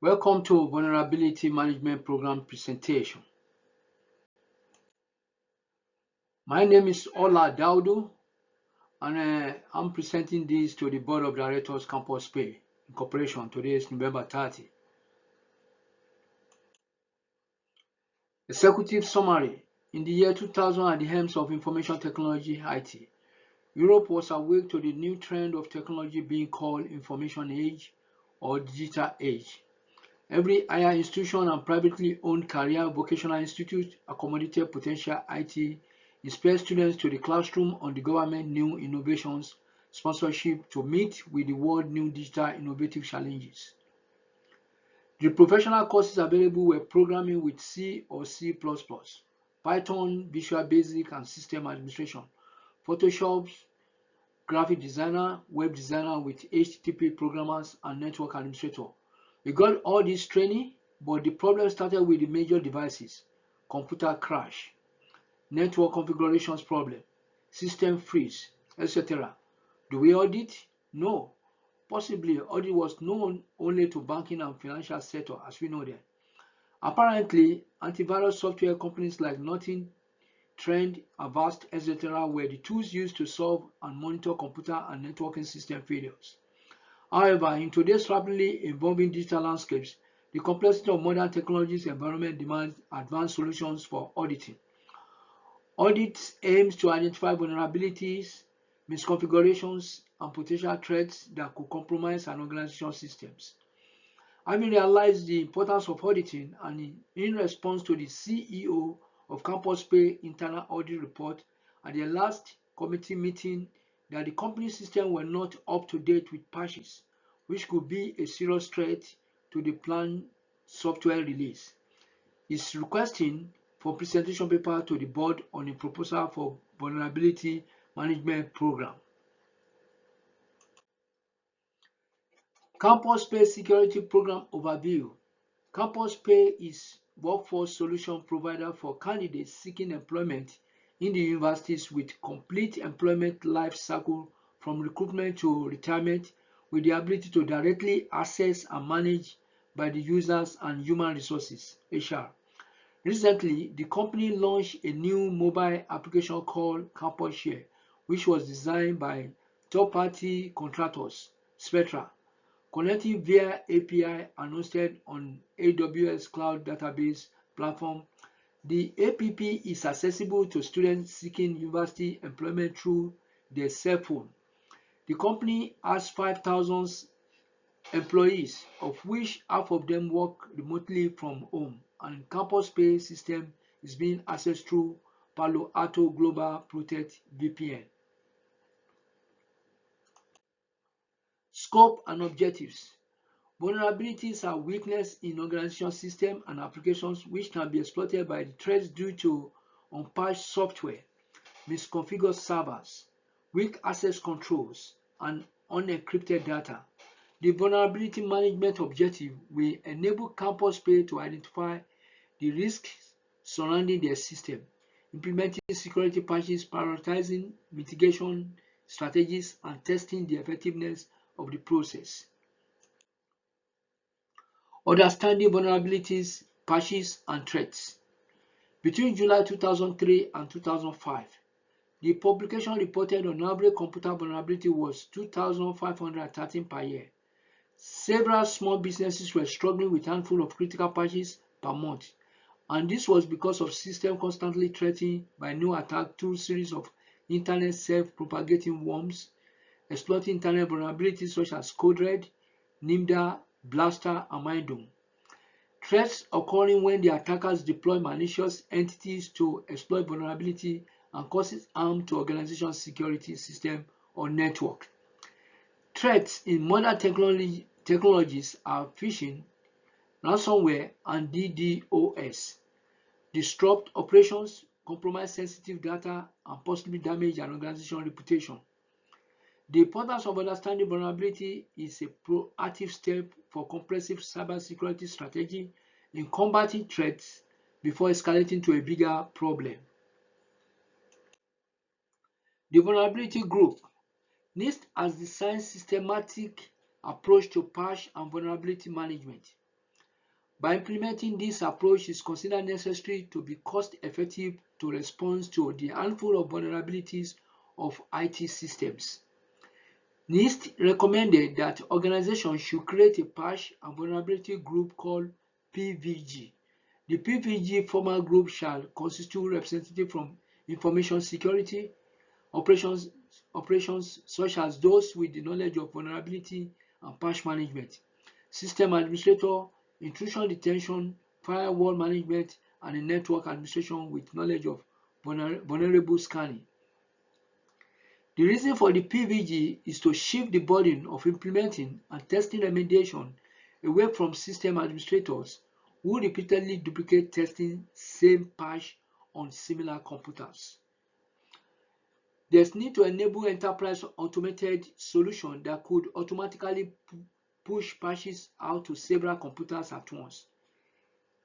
Welcome to Vulnerability Management Program presentation. My name is Ola Daudu, and I'm presenting this to the Board of Directors Campus Pay Incorporation. Today is November 30. Executive summary. In the year 2000, at the helm of information technology (IT), Europe was awake to the new trend of technology being called information age or digital age. Every higher institution and privately owned career vocational institute accommodated potential IT inspired students to the classroom on the government new innovations sponsorship to meet with the world new digital innovative challenges. The professional courses available were programming with C or C++, Python, Visual Basic and System Administration, Photoshop, graphic designer, web designer with HTTP programmers and network administrator. We got all this training, but the problem started with the major devices, computer crash, network configurations problem, system freeze, etc. Do we audit? No. Possibly audit was known only to banking and financial sector as we know them. Apparently, antivirus software companies like Norton, Trend, Avast, etc. were the tools used to solve and monitor computer and networking system failures. However, in today's rapidly evolving digital landscapes, the complexity of modern technologies environment demands advanced solutions for auditing. Audit aims to identify vulnerabilities, misconfigurations, and potential threats that could compromise an organization's systems. Having realized the importance of auditing and in response to the CEO of Campus Pay internal audit report at their last committee meeting that the company system were not up to date with patches, which could be a serious threat to the planned software release, is requesting for presentation paper to the board on a proposal for vulnerability management program. Campus Pay Security Program Overview. Campus Pay is workforce solution provider for candidates seeking employment in the universities with complete employment life cycle from recruitment to retirement, with the ability to directly access and manage by the users and human resources (HR). Recently, the company launched a new mobile application called Campus Share, which was designed by third-party contractors, Spectra, connecting via API and hosted on AWS Cloud Database Platform. The app is accessible to students seeking university employment through their cell phone. The company has 5,000 employees, of which half of them work remotely from home, and Campus Pay system is being accessed through Palo Alto Global Protect VPN. Scope and objectives. Vulnerabilities are weaknesses in organization systems and applications which can be exploited by the threats due to unpatched software, misconfigured servers, weak access controls, and unencrypted data. The vulnerability management objective will enable Campus Pay to identify the risks surrounding their system, implementing security patches, prioritizing mitigation strategies, and testing the effectiveness of the process. Understanding vulnerabilities, patches, and threats. Between July 2003 and 2005, the publication reported on average computer vulnerability was 2,513 per year. Several small businesses were struggling with a handful of critical patches per month, and this was because of systems constantly threatened by new attacks through series of internet self-propagating worms, exploiting internet vulnerabilities such as CodeRed, Nimda, Blaster, and Mindome. Threats occurring when the attackers deploy malicious entities to exploit vulnerability and causes harm to organization security system or network. Threats in modern technologies are phishing, ransomware, and DDoS. Disrupt operations, compromise sensitive data, and possibly damage an organization's reputation. The importance of understanding vulnerability is a proactive step for comprehensive cybersecurity strategy in combating threats before escalating to a bigger problem. The vulnerability group. NIST has designed systematic approach to patch and vulnerability management. By implementing this approach, is considered necessary to be cost-effective to respond to the handful of vulnerabilities of IT systems. NIST recommended that organizations should create a patch and vulnerability group called PVG. The PVG formal group shall constitute representatives from information security, operations such as those with the knowledge of vulnerability and patch management, system administrator, intrusion detection, firewall management, and a network administration with knowledge of vulnerable scanning. The reason for the PVG is to shift the burden of implementing and testing remediation away from system administrators who repeatedly duplicate testing same patch on similar computers. There's need to enable enterprise automated solution that could automatically push patches out to several computers at once.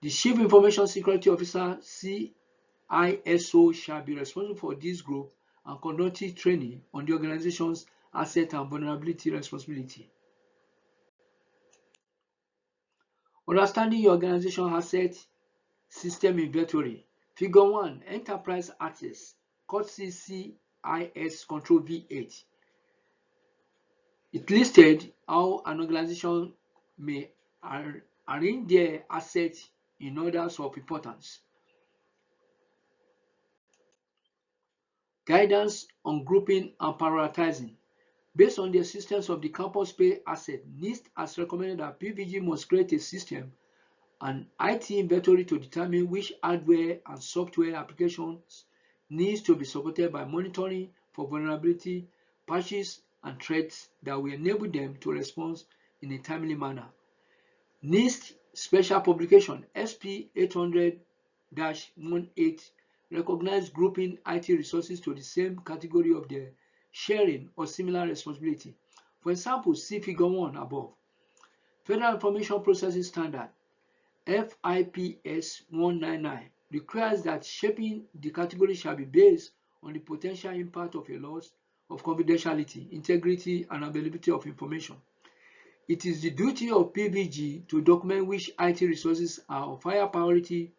The Chief Information Security Officer CISO shall be responsible for this group and conducting training on the organization's asset and vulnerability responsibility. Understanding your organization asset system inventory. Figure 1, Enterprise Access, courtesy CIS Control V8. It listed how an organization may arrange their assets in orders of importance. Guidance on grouping and prioritizing. Based on the existence of the campus pay asset, NIST has recommended that PVG must create a system and IT inventory to determine which hardware and software applications needs to be supported by monitoring for vulnerability, patches, and threats that will enable them to respond in a timely manner. NIST Special Publication SP 800-18 recognized grouping IT resources to the same category of their sharing or similar responsibility. For example, see Figure 1 above. Federal Information Processing Standard FIPS 199 requires that shaping the category shall be based on the potential impact of a loss of confidentiality, integrity, and availability of information. It is the duty of PVG to document which IT resources are of higher priority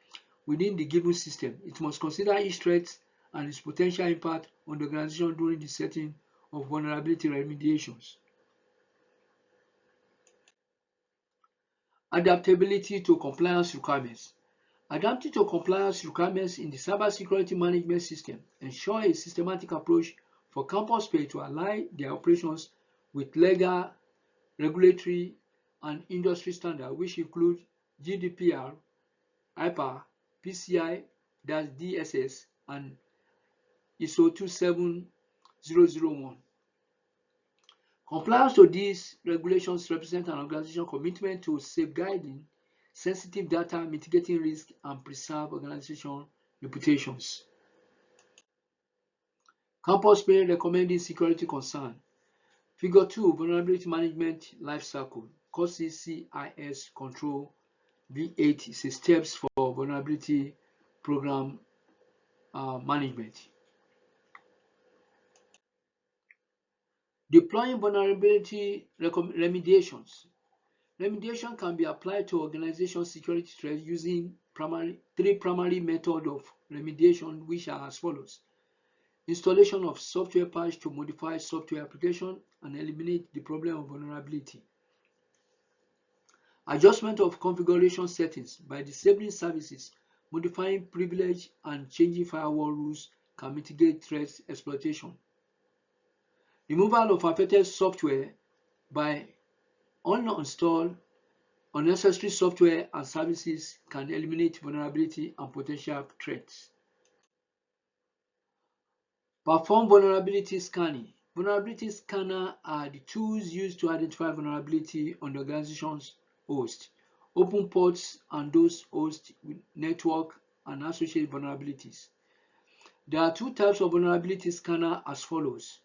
within the given system. It must consider each threat and its potential impact on the organization during the setting of vulnerability remediations. Adaptability to compliance requirements. Adapting to compliance requirements in the cybersecurity management system ensure a systematic approach for campus pay to align their operations with legal, regulatory, and industry standards, which include GDPR, HIPAA, PCI-DSS, and ISO 27001. Compliance to these regulations represent an organization's commitment to safeguarding sensitive data, mitigating risk, and preserve organization reputations. Campus pay recommending security concern. Figure 2, Vulnerability Management Lifecycle, courtesy CIS Control V8 is steps for vulnerability program management. Deploying vulnerability remediations. Remediation can be applied to organization security threats using three primary methods of remediation, which are as follows. Installation of software patch to modify software application and eliminate the problem of vulnerability. Adjustment of configuration settings by disabling services, modifying privilege, and changing firewall rules can mitigate threat exploitation. Removal of affected software by uninstall unnecessary software and services can eliminate vulnerability and potential threats. Perform vulnerability scanning. Vulnerability scanners are the tools used to identify vulnerability on the organization's host, open ports, and those hosts with network and associated vulnerabilities. There are two types of vulnerability scanner as follows.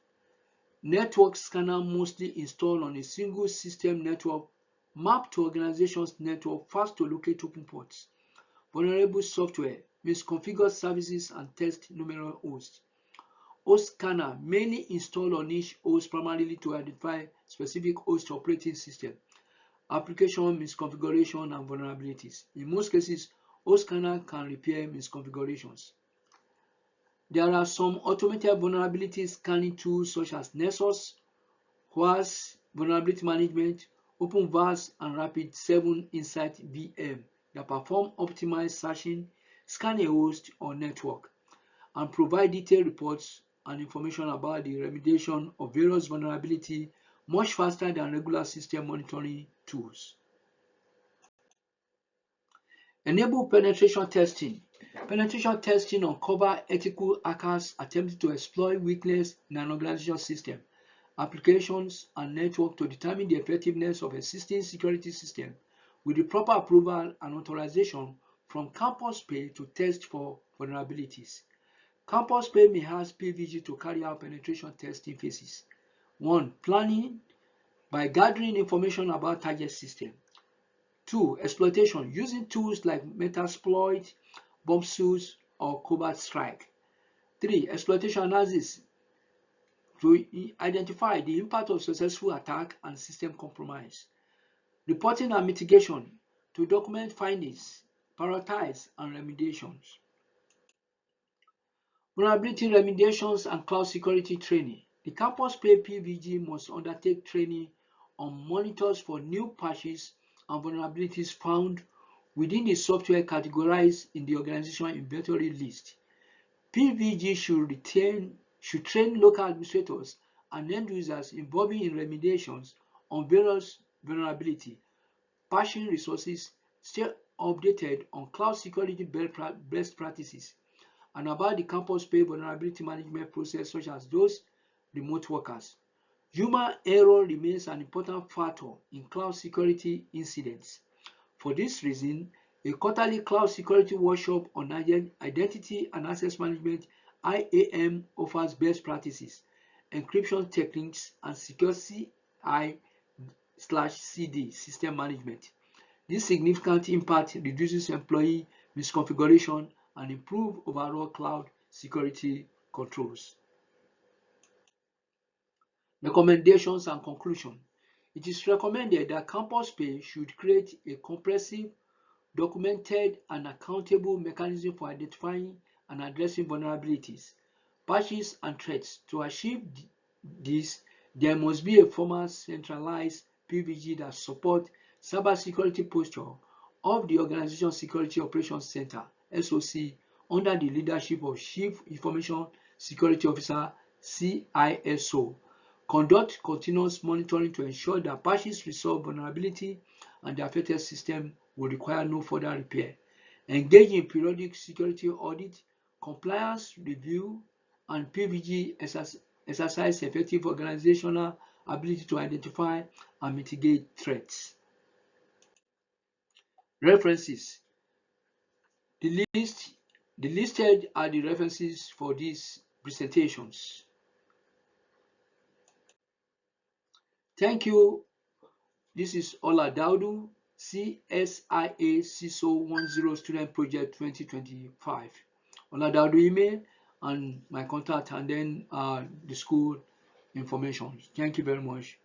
Network scanner mostly installed on a single system network mapped to organization's network fast to locate open ports. Vulnerable software misconfigured services and test numerous hosts. Host scanner mainly installed on each host primarily to identify specific host operating system. application misconfiguration and vulnerabilities. In most cases, OSCANer can repair misconfigurations. There are some automated vulnerability scanning tools such as Nessus, WAS, Vulnerability Management, OpenVAS, and Rapid7 Insight VM that perform optimized searching, scan a host or network, and provide detailed reports and information about the remediation of various vulnerabilities much faster than regular system monitoring tools. Enable penetration testing. Penetration testing uncovers ethical hackers attempting to exploit weakness in an organization system, applications, and network to determine the effectiveness of existing security system with the proper approval and authorization from Campus Pay to test for vulnerabilities. Campus Pay may ask PVG to carry out penetration testing phases. 1. Planning by gathering information about target system. 2. Exploitation using tools like Metasploit, Bombsuit, or Covert Strike. 3. Exploitation analysis to identify the impact of successful attack and system compromise. Reporting and mitigation to document findings, prioritize, and remediations. Vulnerability remediations and cloud security training. The Campus Pay PVG must undertake training on monitors for new patches and vulnerabilities found within the software categorized in the organization inventory list. PVG should train local administrators and end users involved in remediations on various vulnerability, patching resources, stay updated on cloud security best practices, and about the Campus Pay vulnerability management process such as those remote workers. Human error remains an important factor in cloud security incidents. For this reason, a quarterly cloud security workshop on identity and access management (IAM) offers best practices, encryption techniques, and secure CI/CD system management. This significant impact reduces employee misconfiguration and improves overall cloud security controls. Recommendations and conclusion. It is recommended that Campus Pay should create a comprehensive, documented, and accountable mechanism for identifying and addressing vulnerabilities, patches, and threats. To achieve this, there must be a formal centralized PVG that supports cybersecurity posture of the Organization Security Operations Center (SOC) under the leadership of Chief Information Security Officer (CISO). Conduct continuous monitoring to ensure that patches resolve vulnerability and the affected system will require no further repair. Engage in periodic security audit, compliance review, and PVG exercise effective organizational ability to identify and mitigate threats. References. The listed are the references for these presentations. Thank you. This is Ola Daudu, CSIA CISO 10 Student Project 2025. Ola Daudu email and my contact, and then the school information. Thank you very much.